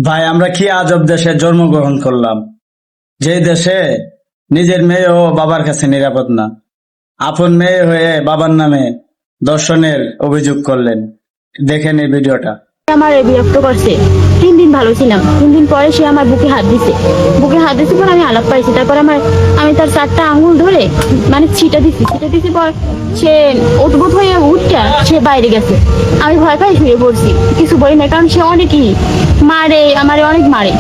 ভাই, আমরা কি আজব দেশে জন্মগ্রহণ করলাম, যে দেশে নিজের মেয়েও বাবার কাছে নিরাপদ না। আপন মেয়ে হয়ে বাবার নামে ধর্ষণের অভিযোগ করলেন। দেখেন এই ভিডিওটা। আমার বিরক্ত করছে। 3 দিন ভালো ছিলাম, 3 দিন পরে সে আমার বুকে হাত দিছে পর আমি আলাপ পাইছি। তারপর আমি তার 4টা আঙ্গুল ধরে মানে ছিটা দিছি পর সে উদ্ভুত হয়ে উঠটা সে বাইরে গেছে। আমি ভয় পাই শুয়ে পড়ছি, কিছু বলি না, কারণ সে অনেকই মারে, আমারে অনেক মারে।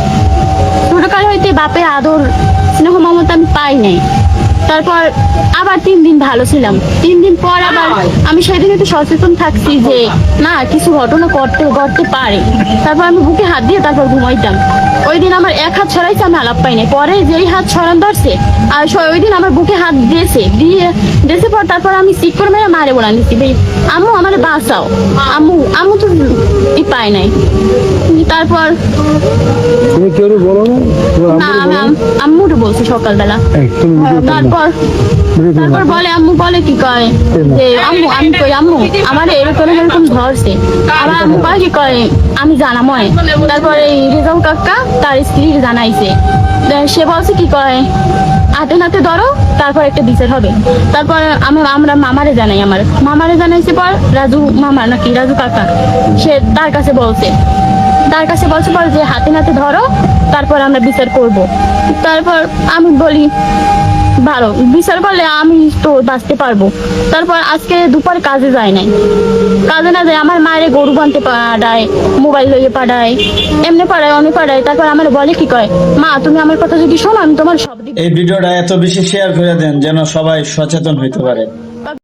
ছোটকাল হইতে বাপের আদর স্নেহ মমতা আমি পাই নাই। তারপর আবার 3 দিন ভালো ছিলাম, 3 দিন পর আবার আমি সেদিন একটু সচেতন থাকছি যে না, কিছু ঘটনা করতে পারে। তারপর আমি বুকে হাত দিয়ে তারপর ঘুমাইতাম। ওই দিন আমার এক হাত ছড়াইছে, আমি আলাপ পাই নাই। পরে যেই হাত ছড়ান ধরছে আর ওই দিন আমার বুকে হাত দিয়েছে পর তারপর আমি চিক করে মেরে মারে বলা নিচ্ছি, ভাই আম্মু আমার বাঁচাও, আম্মু তো পাই নাই। তারপর তুমি কেউ বলো না? না, আমি আম্মুটা বলছি সকালবেলা। তারপর বলে আম্মু বলে কি কয় যে আম্মু, আমি কই আম্মু আমার এরকম ধরছে। আবার আম্মু কয় কি কয় আমি জানাময়। তারপরে রেজাউল কাকা তার স্ত্রীর জানাইছে, সে বলছে কি কয় হাতে নাতে ধরো, তারপর একটা বিচার হবে। তারপর আমরা মামারে জানাইছে পর রাজু কাকা সে তার কাছে বলছে পর যে হাতে নাতে ধরো, তারপর আমরা বিচার করব। তারপর আমি বলি ভালো বিচার করলে আমি তো বাঁচতে পারবো। তারপর আজকে দুপুর কাজে যায় নাই, কাজে না যায় আমার মায়ের গরু বানতে পাঠায়, মোবাইল লইয়ে পাঠায়, এমনি পাঠায় অনেক পাঠায়। তারপর আমার বলে কি কয়, মা তুমি আমার কথা যদি শোনো আমি তোমার সব দিক। এই ভিডিওটা এত বেশি শেয়ার করে দেন যেন সবাই সচেতন হইতে পারে।